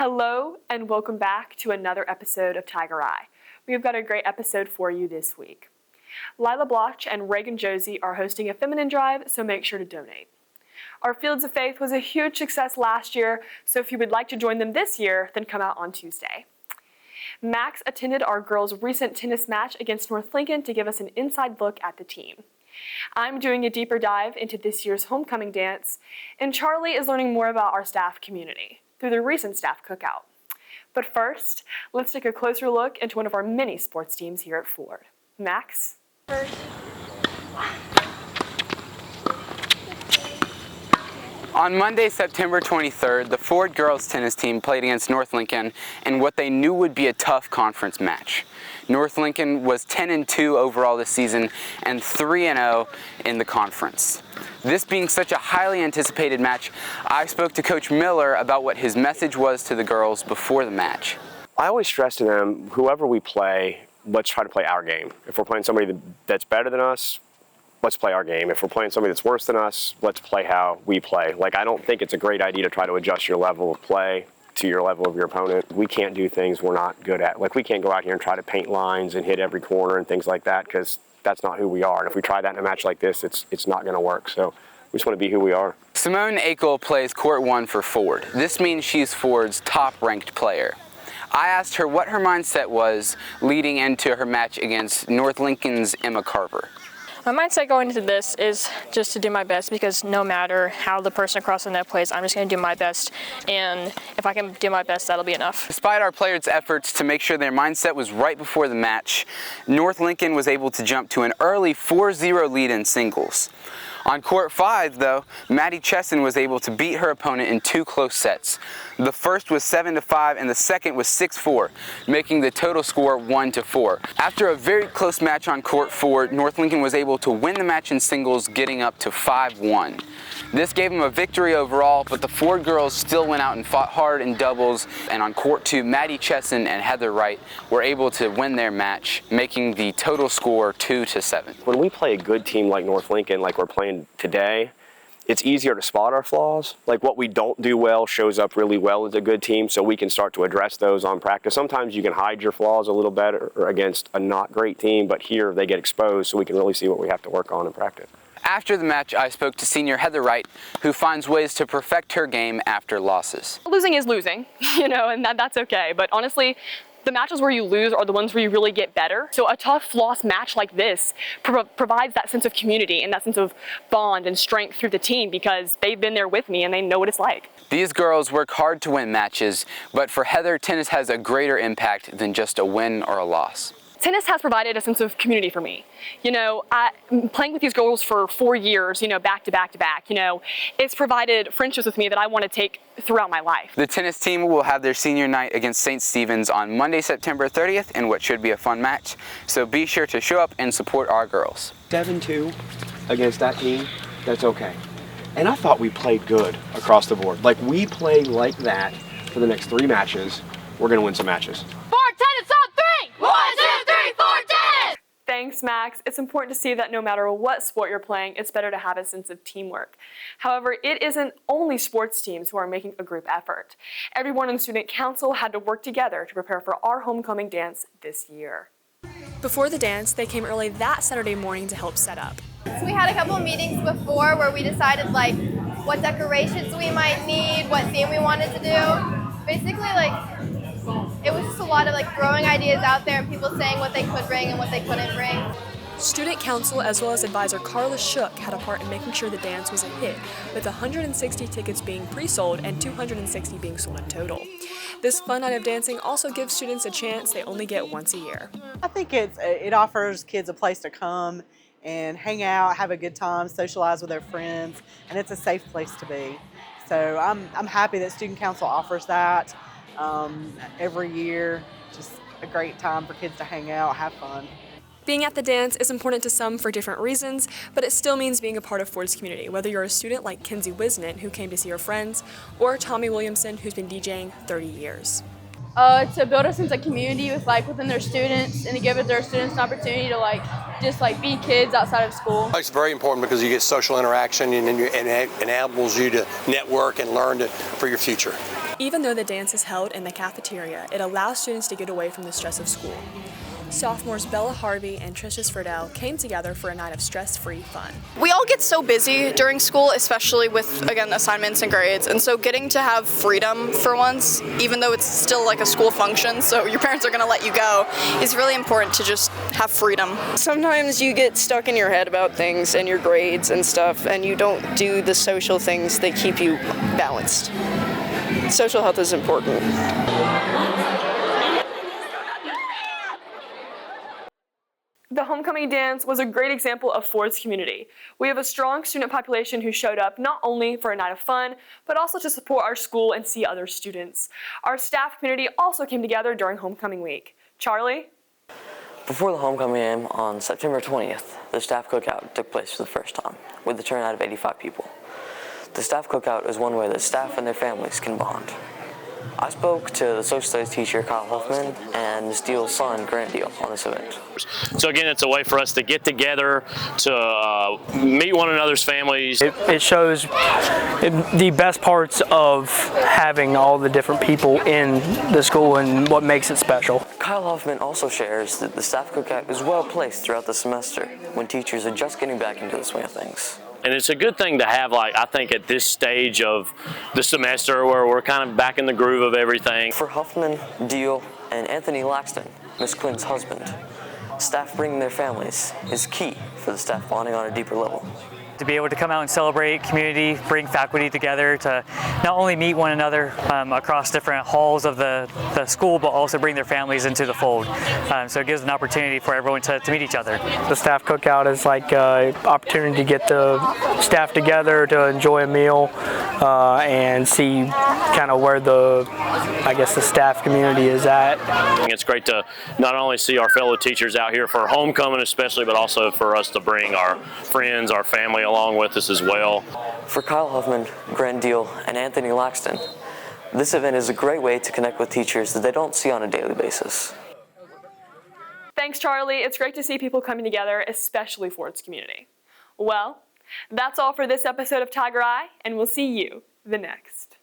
Hello and welcome back to another episode of Tiger Eye. We've got a great episode for you this week. Lila Bloch and Reagan Josie are hosting a feminine drive, so make sure to donate. Our Fields of Faith was a huge success last year, so if you would like to join them this year, then come out on Tuesday. Max attended our girls' recent tennis match against North Lincoln to give us an inside look at the team. I'm doing a deeper dive into this year's homecoming dance, and Charlie is learning more about our staff community through the recent staff cookout. But first, let's take a closer look into one of our many sports teams here at Ford. Max? On Monday, September 23rd, the Ford girls tennis team played against North Lincoln in what they knew would be a tough conference match. North Lincoln was 10-2 overall this season and 3-0 in the conference. This being such a highly anticipated match, I spoke to Coach Miller about what his message was to the girls before the match. I always stress to them, whoever we play, let's try to play our game. If we're playing somebody that's better than us, let's play our game. If we're playing somebody that's worse than us, let's play how we play. I don't think it's a great idea to try to adjust your level of play to your level of your opponent. We can't do things we're not good at. We can't go out here and try to paint lines and hit every corner and things like that, because that's not who we are. And if we try that in a match like this, it's not going to work. So we just want to be who we are. Simone Akel plays court 1 for Ford. This means she's Ford's top-ranked player. I asked her what her mindset was leading into her match against North Lincoln's Emma Carver. My mindset going into this is just to do my best, because no matter how the person across the net plays, I'm just going to do my best, and if I can do my best, that'll be enough. Despite our players' efforts to make sure their mindset was right before the match, North Lincoln was able to jump to an early 4-0 lead in singles. On court 5, though, Maddie Chesson was able to beat her opponent in 2 close sets. The first was 7-5 and the second was 6-4, making the total score 1-4. After a very close match on court 4, North Lincoln was able to win the match in singles, getting up to 5-1. This gave them a victory overall, but the Ford girls still went out and fought hard in doubles, and on court 2, Maddie Chesson and Heather Wright were able to win their match, making the total score 2-7. When we play a good team like North Lincoln, like we're playing today, it's easier to spot our flaws. What we don't do well shows up really well as a good team, so we can start to address those on practice. Sometimes you can hide your flaws a little better against a not great team, but here they get exposed, so we can really see what we have to work on in practice. After the match, I spoke to senior Heather Wright, who finds ways to perfect her game after losses. Losing is losing, and that's okay. But honestly, the matches where you lose are the ones where you really get better. So a tough loss match like this provides that sense of community and that sense of bond and strength through the team, because they've been there with me and they know what it's like. These girls work hard to win matches, but for Heather, tennis has a greater impact than just a win or a loss. Tennis has provided a sense of community for me. Playing with these girls for 4 years, back to back to back, it's provided friendships with me that I want to take throughout my life. The tennis team will have their senior night against St. Stephen's on Monday, September 30th in what should be a fun match, so be sure to show up and support our girls. 7-2 against that team, that's okay. And I thought we played good across the board. We play like that for the next 3 matches, we're going to win some matches. Thanks, Max. It's important to see that no matter what sport you're playing, it's better to have a sense of teamwork. However, it isn't only sports teams who are making a group effort. Everyone in the student council had to work together to prepare for our homecoming dance this year. Before the dance, they came early that Saturday morning to help set up. So we had a couple of meetings before where we decided what decorations we might need, what theme we wanted to do. Basically it was just a lot of throwing ideas out there and people saying what they could bring and what they couldn't bring. Student council as well as advisor Carla Shook had a part in making sure the dance was a hit, with 160 tickets being pre-sold and 260 being sold in total. This fun night of dancing also gives students a chance they only get once a year. I think it offers kids a place to come and hang out, have a good time, socialize with their friends, and it's a safe place to be. So I'm happy that student council offers that. Every year, just a great time for kids to hang out, have fun. Being at the dance is important to some for different reasons, but it still means being a part of Ford's community, whether you're a student like Kinsey Wisnant, who came to see her friends, or Tommy Williamson, who's been DJing 30 years. To build a sense of community within their students, and to give their students an opportunity to be kids outside of school. It's very important because you get social interaction and it enables you to network and learn for your future. Even though the dance is held in the cafeteria, it allows students to get away from the stress of school. Sophomores Bella Harvey and Trisha Sferdell came together for a night of stress-free fun. We all get so busy during school, especially with, again, assignments and grades, and so getting to have freedom for once, even though it's still like a school function, so your parents are going to let you go, is really important to just have freedom. Sometimes you get stuck in your head about things and your grades and stuff, and you don't do the social things that keep you balanced. Social health is important. The homecoming dance was a great example of Ford's community. We have a strong student population who showed up not only for a night of fun, but also to support our school and see other students. Our staff community also came together during homecoming week. Charlie? Before the homecoming game on September 20th, the staff cookout took place for the first time, with a turnout of 85 people. The staff cookout is one way that staff and their families can bond. I spoke to the social studies teacher, Kyle Huffman, and Ms. Deal's son, Grant Deal, on this event. So again, it's a way for us to get together, to meet one another's families. It shows the best parts of having all the different people in the school and what makes it special. Kyle Huffman also shares that the staff cookout is well placed throughout the semester when teachers are just getting back into the swing of things. And it's a good thing to have, like, I think at this stage of the semester where we're kind of back in the groove of everything. For Huffman, Deal, and Anthony Laxton, Miss Quinn's husband, staff bringing their families is key for the staff bonding on a deeper level. To be able to come out and celebrate community, bring faculty together to not only meet one another across different halls of the school, but also bring their families into the fold. So it gives an opportunity for everyone to meet each other. The staff cookout is like an opportunity to get the staff together to enjoy a meal and see kind of where the staff community is at. It's great to not only see our fellow teachers out here for homecoming especially, but also for us to bring our friends, our family along with us as well. For Kyle Huffman, Grant Deal, and Anthony Laxton, this event is a great way to connect with teachers that they don't see on a daily basis. Thanks, Charlie. It's great to see people coming together, especially Ford's community. Well, that's all for this episode of Tiger Eye, and we'll see you the next.